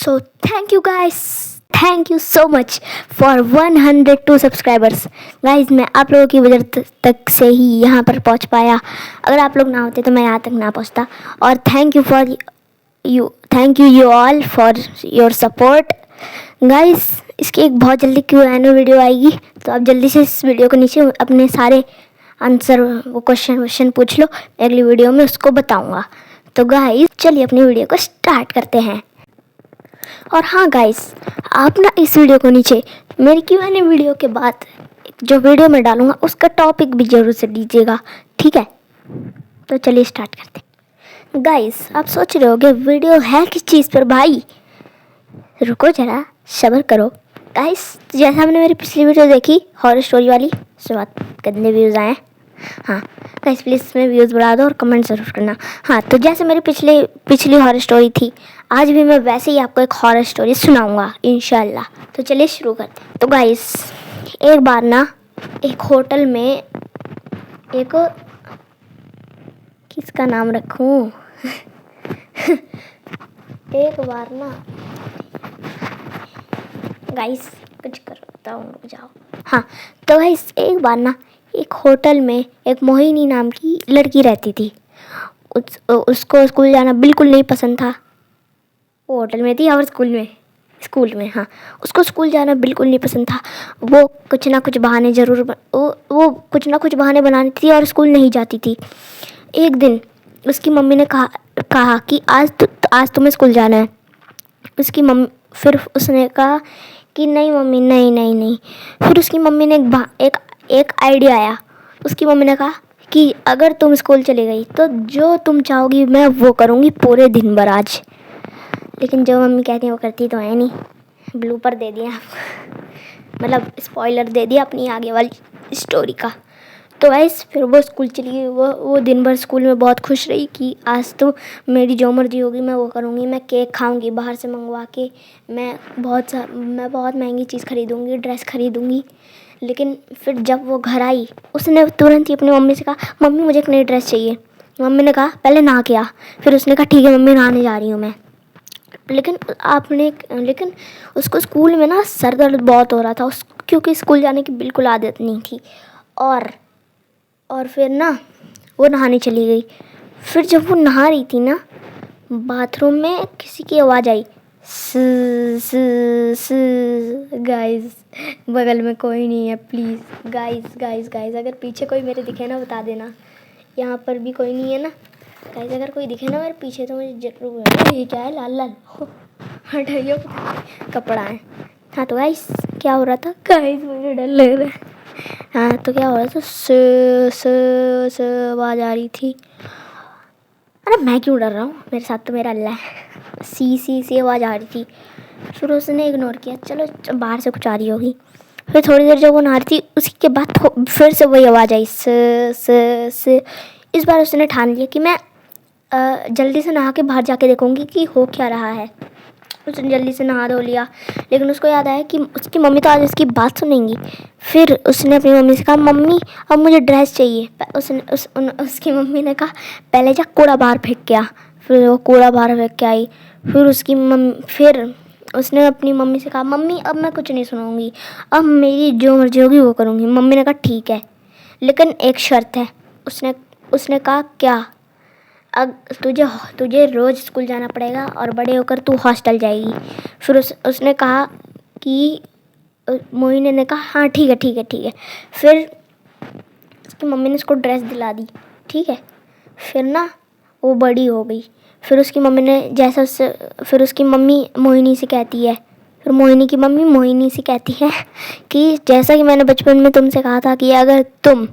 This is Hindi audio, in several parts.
So thank you guys, thank you so much for 102 subscribers guys. मैं आप लोगों की वजह तक से ही यहाँ पर पहुँच पाया। अगर आप लोग ना होते तो मैं यहाँ तक ना पहुँचता। और thank you you all for your support guys. इसकी एक बहुत जल्दी Q&A वीडियो आएगी, तो आप जल्दी से इस वीडियो को नीचे अपने सारे आंसर वो क्वेश्चन पूछ लो। अगली वीडियो में उसको बताऊँगा। तो गाइज चलिए अपनी वीडियो को स्टार्ट करते हैं। और हाँ गाइस, आप ना इस वीडियो को नीचे मेरी Q&A वीडियो के बाद जो वीडियो मैं डालूँगा उसका टॉपिक भी ज़रूर से दीजिएगा, ठीक है। तो चलिए स्टार्ट करते हैं। गाइस आप सोच रहे होगे वीडियो है किस चीज़ पर भाई, रुको ज़रा सब्र करो। गाइस जैसा हमने मेरी पिछली वीडियो देखी हॉरर स्टोरी वाली, उससे बहुत गंदे व्यूज़ आए। हाँ गाइस प्लीज़ इसमें व्यूज़ बढ़ा दो और कमेंट ज़रूर करना। हाँ तो जैसे मेरी पिछली हॉरर स्टोरी थी, आज भी मैं वैसे ही आपको एक हॉरर स्टोरी सुनाऊंगा इंशाल्लाह। तो चलिए शुरू करते हैं। तो गाइस एक बार ना एक होटल में एक, किसका नाम रखूं एक बार ना गाइस कुछ करता हूँ, रुक जाओ। हाँ तो गाइस एक बार ना एक होटल में एक मोहिनी नाम की लड़की रहती थी। उसको स्कूल जाना बिल्कुल नहीं पसंद था। वो होटल में थी और स्कूल में हाँ, उसको स्कूल जाना बिल्कुल नहीं पसंद था। वो कुछ ना कुछ बहाने कुछ ना कुछ बहाने बनाती थी और स्कूल नहीं जाती थी। एक दिन उसकी मम्मी ने कहा कि आज तुम्हें स्कूल जाना है। फिर उसने कहा कि नहीं मम्मी, नहीं। फिर उसकी मम्मी ने एक आइडिया आया। उसकी मम्मी ने कहा कि अगर तुम स्कूल चली गई तो जो तुम चाहोगी मैं वो करूँगी पूरे दिन भर आज। लेकिन जो मम्मी कहती है वो करती तो है नहीं। ब्लूपर दे दिया मतलब स्पॉइलर दे दिया अपनी आगे वाली स्टोरी का। तो गाइस फिर वो स्कूल चली गई। वो दिन भर स्कूल में बहुत खुश रही कि आज तो मेरी जो मर्जी होगी मैं वो करूँगी। मैं केक खाऊँगी बाहर से मंगवा के, मैं बहुत महंगी चीज़ खरीदूँगी, ड्रेस खरीदूँगी। लेकिन फिर जब वो घर आई उसने तुरंत ही अपनी मम्मी से कहा मम्मी मुझे एक नई ड्रेस चाहिए। मम्मी ने कहा पहले नहा के आ। फिर उसने कहा ठीक है मम्मी नहाने जा रही हूँ मैं। लेकिन उसको स्कूल में ना सर दर्द बहुत हो रहा था क्योंकि स्कूल जाने की बिल्कुल आदत नहीं थी। और फिर ना वो नहाने चली गई। फिर जब वो नहा रही थी ना, बाथरूम में किसी की आवाज़ आई, स गाइस बगल में कोई नहीं है प्लीज़। गाइस अगर पीछे कोई मेरे दिखे ना बता देना। यहाँ पर भी कोई नहीं है ना गाइस, अगर कोई दिखे ना मेरे पीछे तो मुझे जरूर। ये क्या है लाल हटाइयो कपड़ा है। हाँ तो गाइस क्या हो रहा था गाइस, मुझे डर लग रहा है। हाँ तो क्या हो रहा था, स आवाज़ आ रही थी। अरे मैं क्यों डर रहा हूँ, मेरे साथ तो मेरा अल्लाह है। सी आवाज़ आ रही थी। फिर उसने इग्नोर किया, चलो बाहर से कुछ आ रही होगी। फिर थोड़ी देर जब वो नहा रही थी उसके के बाद फिर से वही आवाज़ आई, स। इस बार उसने ठान लिया कि मैं जल्दी से नहा के बाहर जाके देखूँगी कि हो क्या रहा है। उसने जल्दी से नहा धो लिया, लेकिन उसको याद आया कि उसकी मम्मी तो आज उसकी बात सुनेंगी। फिर उसने अपनी मम्मी से कहा मम्मी अब मुझे ड्रेस चाहिए। उसकी मम्मी ने कहा पहले जा कूड़ा बाहर फेंक के आ। फिर वो कूड़ा बाहर फेंक के आई। फिर उसने अपनी मम्मी से कहा मम्मी अब मैं कुछ नहीं सुनाऊँगी, अब मेरी जो मर्जी होगी वो करूँगी। मम्मी ने कहा ठीक है लेकिन एक शर्त है। उसने कहा क्या, अब तुझे रोज़ स्कूल जाना पड़ेगा और बड़े होकर तू हॉस्टल जाएगी। फिर उसने कहा कि मोहिनी ने कहा हाँ ठीक है। फिर उसकी मम्मी ने उसको ड्रेस दिला दी, ठीक है। फिर ना वो बड़ी हो गई। फिर उसकी मम्मी ने फिर उसकी मम्मी मोहिनी से कहती है, फिर मोहिनी की मम्मी मोहिनी से कहती है कि जैसा कि मैंने बचपन में तुमसे कहा था कि अगर तुम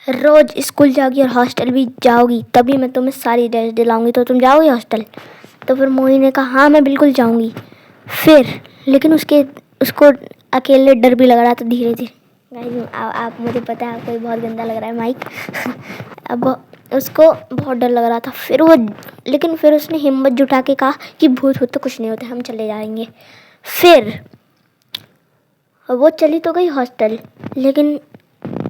रोज़ स्कूल जाओगी और हॉस्टल भी जाओगी तभी मैं तुम्हें सारी ड्रेस दिलाऊंगी, तो तुम जाओगी हॉस्टल। तो फिर मोहिनी ने कहा हाँ मैं बिल्कुल जाऊंगी। फिर लेकिन उसको अकेले डर भी लग रहा था धीरे धीरे। आप मुझे पता है आपको बहुत गंदा लग रहा है माइक अब उसको बहुत डर लग रहा था। लेकिन फिर उसने हिम्मत जुटा के कहा कि भूत तो कुछ नहीं होते, हम चले जाएंगे। फिर वो चली तो गई हॉस्टल, लेकिन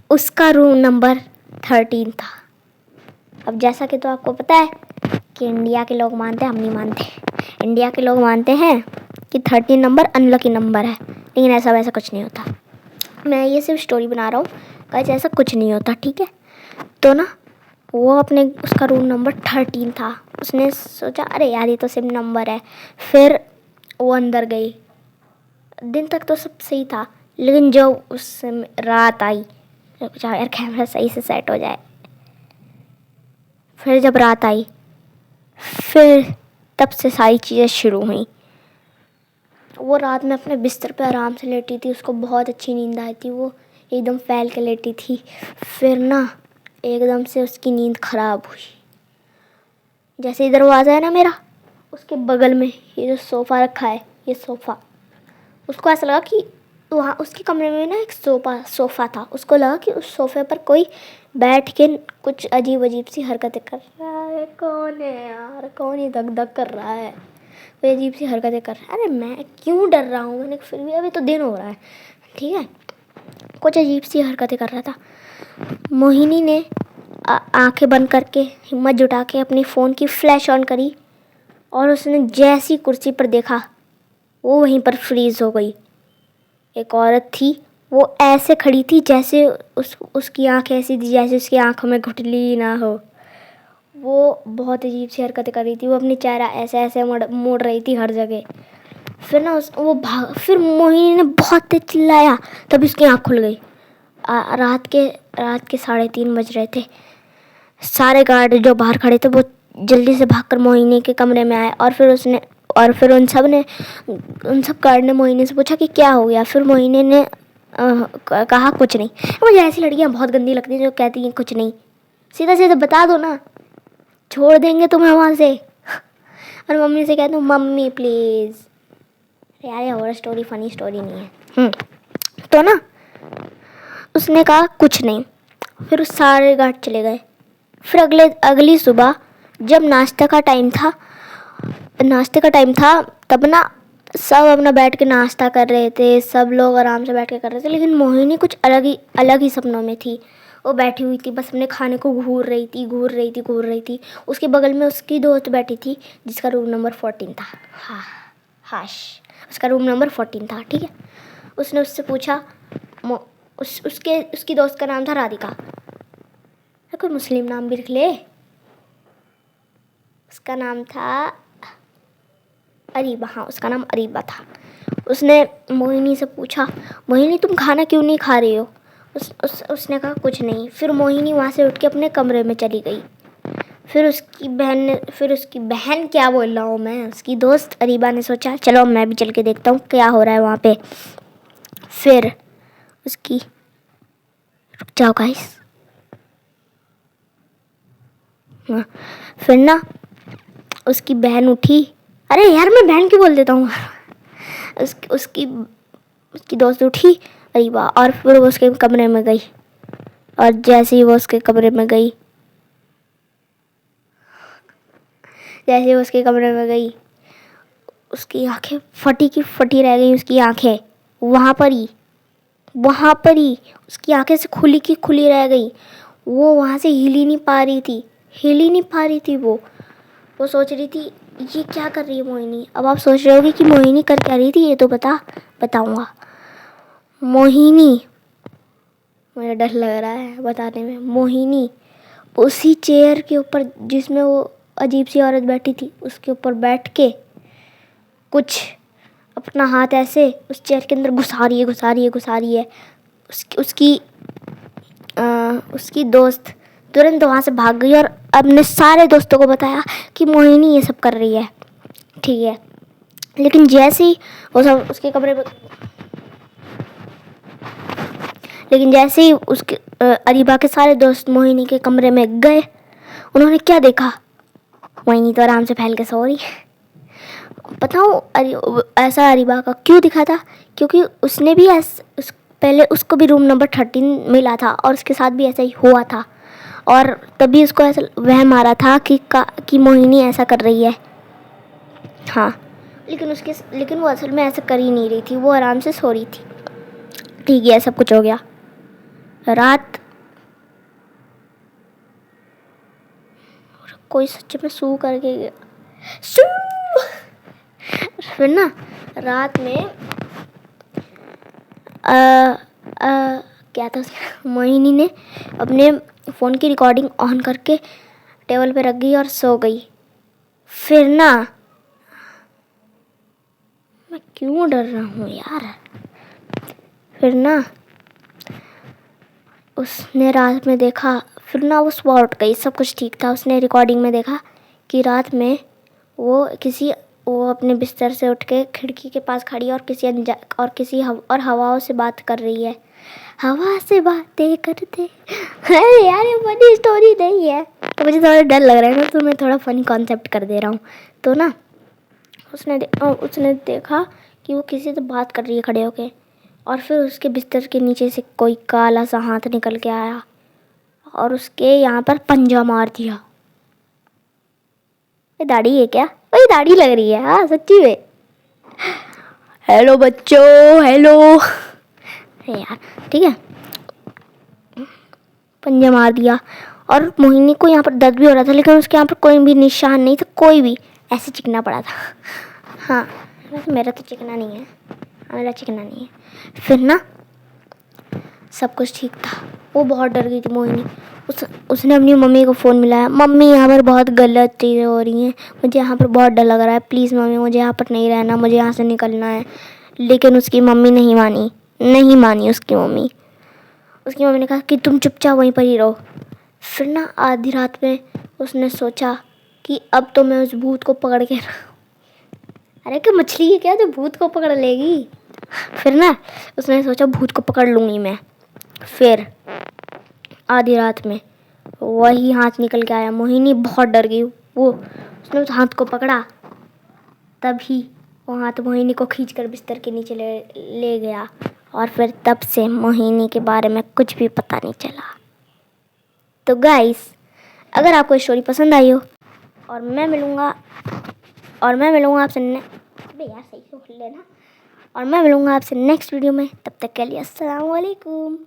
उसका रूम नंबर 13 था। अब जैसा कि तो आपको पता है कि इंडिया के लोग मानते हैं, हम नहीं मानते। इंडिया के लोग मानते हैं कि 13 नंबर अनलकी नंबर है, लेकिन ऐसा वैसा कुछ नहीं होता। मैं ये सिर्फ स्टोरी बना रहा हूँ गाइस, ऐसा कुछ नहीं होता, ठीक है। तो ना वो अपने उसका रूम नंबर 13 था। उसने सोचा अरे यार ये तो सिर्फ नंबर है। फिर वो अंदर गई। दिन तक तो सब सही था, लेकिन जब उस रात आई, सोचा यार कैमरा सही से सेट हो जाए। फिर जब रात आई, फिर तब से सारी चीज़ें शुरू हुई। वो रात में अपने बिस्तर पे आराम से लेटी थी, उसको बहुत अच्छी नींद आई थी, वो एकदम फैल के लेटी थी। फिर ना एकदम से उसकी नींद खराब हुई। जैसे ही दरवाज़ा है ना मेरा, उसके बगल में ये जो सोफ़ा रखा है, ये सोफ़ा, उसको ऐसा लगा कि वहाँ उसके कमरे में ना एक सोफ़ा था। उसको लगा कि उस सोफ़े पर कोई बैठ के कुछ अजीब अजीब सी हरकतें कर रहा है। कौन है यार, कौन ही धक धक कर रहा है, कोई अजीब सी हरकतें कर रहा है। अरे मैं क्यों डर रहा हूँ, मैंने फिर भी अभी तो दिन हो रहा है, ठीक है। कुछ अजीब सी हरकतें कर रहा था। मोहिनी ने आंखें बंद करके हिम्मत जुटा के अपनी फ़ोन की फ्लैश ऑन करी, और उसने जैसी कुर्सी पर देखा वो वहीं पर फ्रीज़ हो गई। एक औरत थी, वो ऐसे खड़ी थी जैसे उसकी आँख ऐसी थी जैसे उसकी आँखों में गुठली ना हो। वो बहुत अजीब सी हरकतें कर रही थी, वो अपनी चेहरा ऐसे ऐसे मोड़ रही थी हर जगह। फिर ना फिर मोहिनी ने बहुत तेज चिल्लाया, तभी उसकी आँख खुल गई। रात के 3:30 बज रहे थे। सारे गार्ड जो बाहर खड़े थे वो जल्दी से भागकर मोहिनी के कमरे में आए, और फिर उन सब गार्ड ने मोहिनी से पूछा कि क्या हो गया। फिर मोहिनी ने कहा कुछ नहीं। मुझे ऐसी लड़कियां बहुत गंदी लगती हैं जो कहती हैं कुछ नहीं। सीधा सीधा बता दो ना, छोड़ देंगे तुम्हें वहाँ से। और मम्मी से कहती हूँ मम्मी प्लीज़। यार ये हॉरर स्टोरी फनी स्टोरी नहीं है। तो ना उसने कहा कुछ नहीं। फिर सारे गार्ड चले गए। फिर अगली सुबह जब नाश्ते का टाइम था तब ना सब अपना बैठ के नाश्ता कर रहे थे, सब लोग आराम से बैठ के कर रहे थे, लेकिन मोहिनी कुछ अलग ही सपनों में थी। वो बैठी हुई थी, बस अपने खाने को घूर रही थी। उसके बगल में उसकी दोस्त बैठी थी जिसका रूम नंबर 14 था। हाँ हाश, उसका रूम नंबर 14 था, ठीक है। उसने उससे पूछा, उसकी दोस्त का नाम था राधिका। कोई मुस्लिम नाम भी लिख ले। उसका नाम था अरीबा। हाँ, उसका नाम अरीबा था। उसने मोहिनी से पूछा, मोहिनी तुम खाना क्यों नहीं खा रही हो? उसने कहा कुछ नहीं। फिर मोहिनी वहाँ से उठ के अपने कमरे में चली गई। फिर उसकी बहन क्या बोल रहा हूँ मैं, उसकी दोस्त अरीबा ने सोचा चलो मैं भी चल के देखता हूँ क्या हो रहा है वहाँ पे। फिर उसकी रुक जाओ गाइस। फिर ना उसकी बहन उठी। अरे यार मैं बहन क्यों बोल देता हूँ। उसकी दोस्त उठी अरीबा, और फिर वो उसके कमरे में गई। और जैसे ही वो उसके कमरे में गई उसकी आंखें फटी की फटी रह गई। उसकी आंखें वहाँ पर ही उसकी आंखें से खुली की खुली रह गई। वो वहाँ से हिल ही नहीं पा रही थी। वो सोच रही थी ये क्या कर रही है मोहिनी। अब आप सोच रहे होगे कि मोहिनी कर क्या रही थी, ये तो बताऊंगा। मोहिनी, मुझे डर लग रहा है बताने में। मोहिनी उसी चेयर के ऊपर जिसमें वो अजीब सी औरत बैठी थी, उसके ऊपर बैठ के कुछ अपना हाथ ऐसे उस चेयर के अंदर घुसा रही है। उसकी दोस्त तुरंत वहाँ से भाग गई और अपने सारे दोस्तों को बताया कि मोहिनी ये सब कर रही है, ठीक है। लेकिन जैसे ही वो सब उसके कमरे में उसके अरीबा के सारे दोस्त मोहिनी के कमरे में गए, उन्होंने क्या देखा, मोहिनी तो आराम से फैल के सो रही। बताऊँ ऐसा अरीबा का क्यों दिखा था? क्योंकि उसने भी पहले उसको भी रूम नंबर 13 मिला था और उसके साथ भी ऐसा ही हुआ था, और तभी उसको ऐसा वहम आ रहा था कि मोहिनी ऐसा कर रही है। हाँ, लेकिन वो असल में ऐसा कर ही नहीं रही थी, वो आराम से सो रही थी। ठीक है, सब कुछ हो गया। रात कोई सच में सू करके गया। सू फिर ना रात में क्या था मोहिनी ने अपने फ़ोन की रिकॉर्डिंग ऑन करके टेबल पे रख गई और सो गई। फिर ना मैं क्यों डर रहा हूँ यार। फिर ना उसने रात में देखा, फिर ना वो सुबह उठ गई, सब कुछ ठीक था। उसने रिकॉर्डिंग में देखा कि रात में वो अपने बिस्तर से उठ के खिड़की के पास खड़ी और किसी हवाओं से बात कर रही है। हवा से बातें करते। अरे यार ये फनी स्टोरी नहीं है, तो मुझे थोड़ा डर लग रहा है ना, तो मैं थोड़ा फनी कॉन्सेप्ट कर दे रहा हूँ। तो ना उसने देखा कि वो किसी से बात कर रही है खड़े होके, और फिर उसके बिस्तर के नीचे से कोई काला सा हाथ निकल के आया और उसके यहाँ पर पंजा मार दिया। ये दाढ़ी है क्या? वही दाढ़ी लग रही है। हाँ सच्ची में। हेलो बच्चों, हेलो। यार ठीक है, पंजा मार दिया और मोहिनी को यहाँ पर दर्द भी हो रहा था, लेकिन उसके यहाँ पर कोई भी निशान नहीं था, कोई भी। ऐसे चिकना पड़ा था। हाँ मेरा तो चिकना नहीं है, मेरा चिकना नहीं है। फिर ना सब कुछ ठीक था। वो बहुत डर गई थी मोहिनी। उसने अपनी मम्मी को फ़ोन मिलाया, मम्मी यहाँ पर बहुत गलत चीज़ें हो रही हैं, मुझे यहाँ पर बहुत डर लग रहा है, प्लीज़ मम्मी मुझे यहाँ पर नहीं रहना, मुझे यहाँ से निकलना है। लेकिन उसकी मम्मी नहीं मानी उसकी मम्मी ने कहा कि तुम चुपचाप वहीं पर ही रहो। फिर ना आधी रात में उसने सोचा कि अब तो मैं उस भूत को पकड़ के अरे क्या मछली है क्या जो भूत को पकड़ लेगी। फिर ना उसने सोचा भूत को पकड़ लूँगी मैं। फिर आधी रात में वही हाथ निकल के आया। मोहिनी बहुत डर गई। उसने उस हाथ को पकड़ा, तभी वो हाथ मोहिनी को खींचकर बिस्तर के नीचे ले गया, और फिर तब से मोहिनी के बारे में कुछ भी पता नहीं चला। तो गाइस, अगर आपको स्टोरी पसंद आई हो और मैं मिलूँगा आपसे यार सही से बोल लेना, और मैं मिलूँगा आपसे नेक्स्ट वीडियो में। तब तक के लिए अस्सलाम वालेकुम।